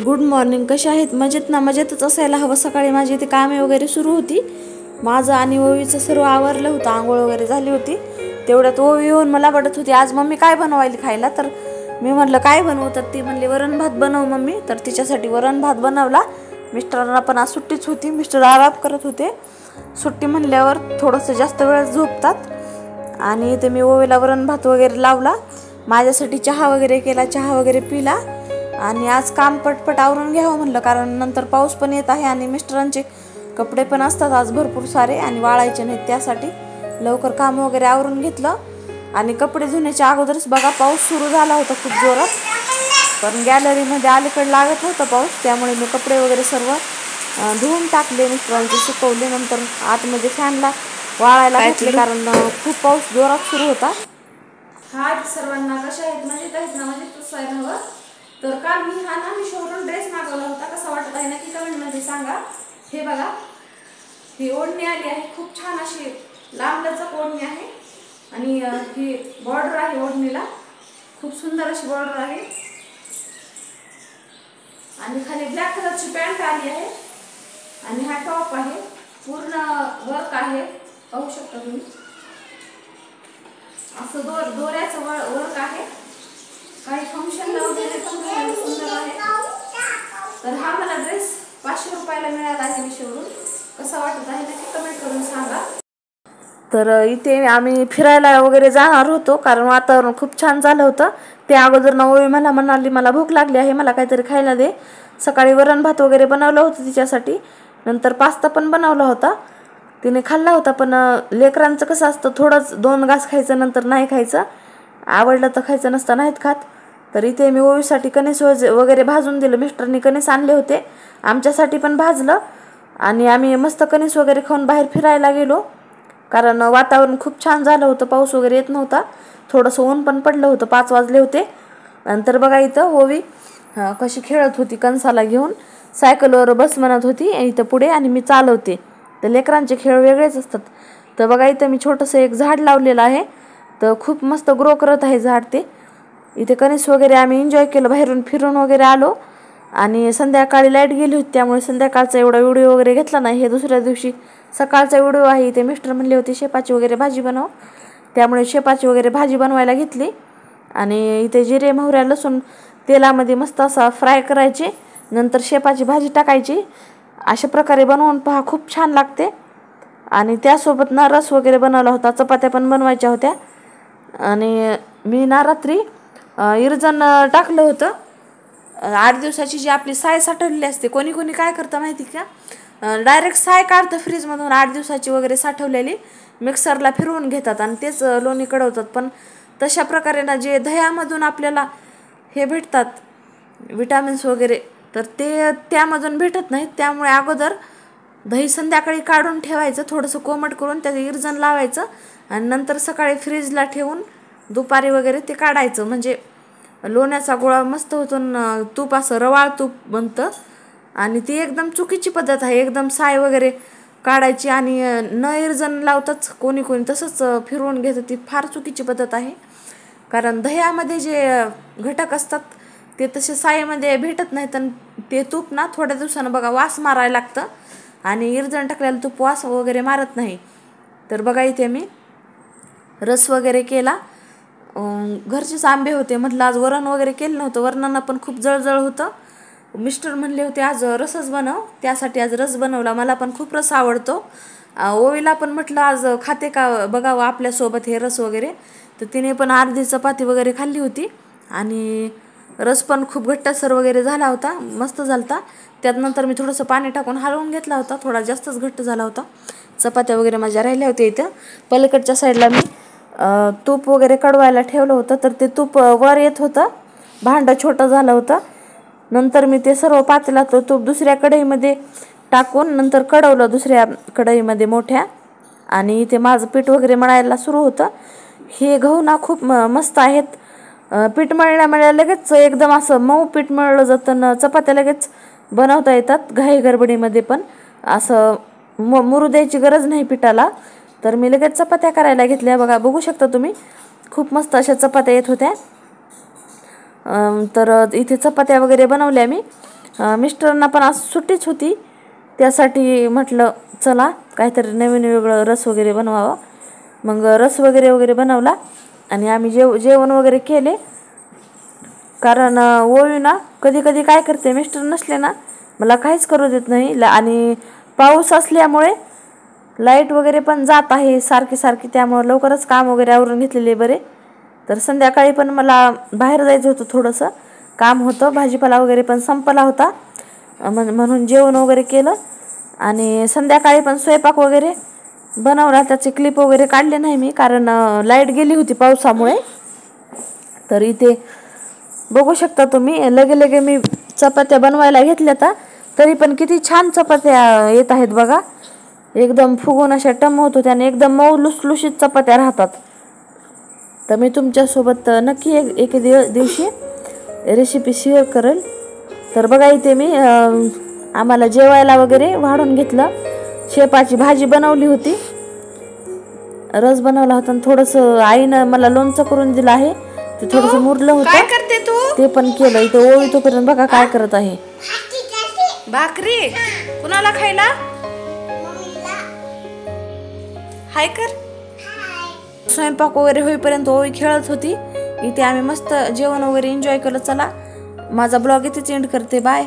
Good morning. कशा आहेत? मजेत ना? मजेतच असायला हवं. सकाळी माझी इथे कामे वगैरे सुरू होती. माझं आणि ओवीचं सर्व आवरलं होतं. आंघोळ वगैरे झाली होती. तेवढ्यात ओवी येऊन मला वाटत होती आज मम्मी काय बनवायला खायला. तर मी म्हटलं काय बनवतात. ती म्हणली वरण भात बनव मम्मी. तर तिच्यासाठी वरण भात बनवला. मिस्टरांना पण आज सुट्टीच होती. मिस्टर आराम करत होते. सुट्टी म्हणल्यावर थोडंसं जास्त वेळ झोपतात. आणि इथे मी ओवीला वरण भात वगैरे लावला. माझ्यासाठी चहा वगैरे केला. चहा वगैरे पिला. आणि आज काम पटपट आवरून घ्यावं म्हणलं, कारण नंतर पाऊस पण येत आहे आणि मिस्टरांचे कपडे पण असतात आज भरपूर सारे आणि वाळायचे नाहीत. त्यासाठी लवकर काम वगैरे आवरून घेतलं. आणि कपडे धुण्याच्या अगोदरच बघा पाऊस सुरू झाला होता खूप जोरात. पण गॅलरीमध्ये अलीकडे लागत नव्हता पाऊस, त्यामुळे मी कपडे वगैरे सर्व धुवून टाकले. मिस्टरांचे सुकवले. नंतर आतमध्ये फॅनला वाळायला घातले, कारण खूप पाऊस जोरात सुरू होता. हाय सर्वांना, कशा आहेत? मजेत आहेत ना? मजेत असायला हवं. तर काल मी मी शोरूम ड्रेस मागवला होता. कसा वाटत आहे नक्की कमेंटमध्ये सांगा. हे बघा, ही ओढणी आली आहे. खूप छान अशी लांबलचक ओढणी आहे. आणि ही बॉर्डर आहे ओढणीला. खूप सुंदर अशी बॉर्डर आहे. आणि खाली ब्लॅक कलरची पॅन्ट आली आहे. आणि हा टॉप आहे. पूर्ण वर्क आहे. पाहू शकता तुम्ही. असं दोऱ्याचं वर्क आहे. काही फंक्शनला वगैरे पण सुंदर आहे. तर हा मला ड्रेस 500 रुपयाला मिळाला आहे मिशोवरून. कसा वाटत आहे नक्की कमेंट करून सांगा. तर इथे आम्ही फिरायला वगैरे जाणार होतो, कारण वातावरण खूप छान झालं होतं. त्या अगोदर ओवी मला म्हणाली मला भूक लागली आहे, मला काहीतरी खायला दे. सकाळी वरण भात वगैरे बनवलं होतं तिच्यासाठी. नंतर पास्ता पण बनवला होता. तिने खाल्ला होता. पण लेकरांचं कसं असतं, थोडंच 2 घास खायचं नंतर नाही खायचं. आवडलं तर खायचं, नसतं नाहीत खात. तर इथे मी ओवीसाठी कणीस वगैरे भाजून दिलं. मिस्टरनी कणीस आणले होते, आमच्यासाठी पण भाजलं. आणि आम्ही मस्त कणीस वगैरे खाऊन बाहेर फिरायला गेलो, कारण वातावरण खूप छान झालं होतं. पाऊस वगैरे येत नव्हता. थोडंसं ऊन पण पडलं होतं. 5 वाजले होते. नंतर बघा इथं ओवी कशी खेळत होती कणसाला घेऊन. सायकलवर बस म्हणत होती इथं पुढे, आणि मी चालवते. तर लेकरांचे खेळ वेगळेच असतात. तर बघा इथं मी छोटंसं एक झाड लावलेलं आहे. तर खूप मस्त ग्रो करत आहे झाड ते. इथे कणीस वगैरे आम्ही एन्जॉय केलं. बाहेरून फिरून वगैरे आलो. आणि संध्याकाळी लाईट गेली होती, त्यामुळे संध्याकाळचा एवढा व्हिडिओ वगैरे घेतला नाही. हे दुसऱ्या दिवशी सकाळचा व्हिडिओ आहे. इथे मिस्टर म्हणले होते शेपाची वगैरे भाजी बनव, त्यामुळे शेपाची वगैरे भाजी बनवायला घेतली. आणि इथे जिरे मोहऱ्या लसूण तेलामध्ये मस्त असा फ्राय करायचे, नंतर शेपाची भाजी टाकायची. अशा प्रकारे बनवून पहा, खूप छान लागते. आणि त्यासोबत रस वगैरे बनवला होता. चपात्या पण बनवायच्या होत्या. आणि मी रात्री इरजण टाकलं होतं. 8 दिवसाची जी आपली साय साठवलेली असते, कोणी कोणी काय करतं माहिती का, डायरेक्ट साय काढतं फ्रीजमधून 8 दिवसाची वगैरे साठवलेली, मिक्सरला फिरवून घेतात आणि तेच लोणी कडवतात. पण तशा प्रकारे ना, जे दह्यामधून आपल्याला हे भेटतात विटॅमिन्स वगैरे, तर ते त्यामधून भेटत नाहीत. त्यामुळे अगोदर दही संध्याकाळी काढून ठेवायचं, थोडंसं कोमट करून त्याचं इरजण लावायचं. आणि नंतर सकाळी फ्रीजला ठेवून दुपारी वगैरे ते काढायचं. म्हणजे लोण्याचा गोळा मस्त होतो. तूप असं रवाळ तूप बनतं. आणि ती एकदम चुकीची पद्धत आहे. एकदम साय वगैरे काढायची आणि न इरजण लावताच कोणी कोणी तसंच फिरवून घेतं. ती फार चुकीची पद्धत आहे. कारण दह्यामध्ये जे घटक असतात ते तसे सायमध्ये भेटत नाहीत. आणि ते तूप ना थोड्या दिवसानं बघा वास मारायला लागतं, आणि इरजण टाकलेलं तूप वास वगैरे मारत नाही. तर बघा इथे मी रस वगैरे केला. घरचेच आंबे होते. म्हटलं आज वरण वगैरे केलं नव्हतं. वरणांना पण खूप जळजळ होतं. मिस्टर म्हणले होते आज रसच बनव, त्यासाठी आज रस बनवला. मला पण खूप रस आवडतो. ओवीला पण म्हटलं आज खाते का बघावं आपल्यासोबत हे रस वगैरे. तर तिने पण अर्धी चपाती वगैरे खाल्ली होती. आणि रस पण खूप घट्टसर वगैरे झाला होता, मस्त झाला होता. त्यात नंतर मी थोडंसं पाणी टाकून हलवून घेतला होता. थोडा जास्तच घट्ट झाला होता. चपात्या वगैरे माझ्या राहिल्या होत्या. इथं पलीकडच्या साईडला मी तूप वगैरे कडवायला ठेवलं होतं, तर ते तूप वर येत होतं. भांडं छोटं झालं होतं. नंतर मी ते सर्व पातेल्यात तूप दुसऱ्या कढईमध्ये टाकून नंतर कडवलं दुसऱ्या कढईमध्ये मोठ्या. आणि इथे माझं पीठ वगैरे मळायला सुरू होतं. हे गहू ना खूप मस्त आहेत. पीठ मळल्या लगेच एकदम असं मऊ पीठ मळलं जातं. चपात्या लगेच बनवता येतात घाई गडबडीमध्ये. पण असं मुरू द्यायची गरज नाही पिठाला. तर मी लगेच चपात्या करायला घेतल्या. बघू शकता तुम्ही, खूप मस्त अशा चपात्या येत होत्या. तर इथे चपात्या वगैरे बनवल्या मी. मिस्टरांना पण आज सुट्टीच होती, त्यासाठी म्हटलं चला काहीतरी नवीन वेगळं रस वगैरे बनवावं. मग रस वगैरे बनवला आणि आम्ही जेवण वगैरे केले. कारण ओवी ना कधी कधी काय करते, मिस्टर नसले ना मला काहीच करू देत नाही. आणि पाऊस असल्यामुळे लाईट वगैरे पण जात आहे सारखी, त्यामुळे लवकरच काम वगैरे आवरून घेतलेले बरे. तर संध्याकाळी पण मला बाहेर जायचं होतं, थोडंसं काम होतं, भाजीपाला वगैरे पण संपला होता. म्हणून जेवण वगैरे केलं आणि संध्याकाळी पण स्वयंपाक वगैरे बनवला. त्याचे क्लिप वगैरे काढले नाही मी, कारण लाईट गेली होती पावसामुळे. तर इथे बघू शकता तुम्ही, लगे मी चपात्या बनवायला घेतल्या तरी पण किती छान चपात्या येत आहेत बघा. एकदम फुगून अशा टम होत होत्या आणि एकदम मऊ लुसलुशीत चपात्या राहतात. तर मी तुमच्यासोबत नक्की एक दिवशी रेसिपी शेअर करेल. तर बघा इथे मी आम्हाला जेवायला वगैरे वाढून घेतलं. शेपाची भाजी बनवली होती, रस बनवला होता आणि थोडंसं आईनं मला लोणचं करून दिलं आहे. ते थोडंसं मुरलं होतं, काय करते तू? ते पण केलं. इथे ओवी तोपर्यंत बघा काय करत आहे. भाकरी कुणाला खायला? हाय कर. स्वयंपाक वगैरे होईपर्यंत ओवी खेळत होती. इथे आम्ही मस्त जेवण वगैरे एन्जॉय केलं. चला माझा ब्लॉग इथेच एंड करते. बाय.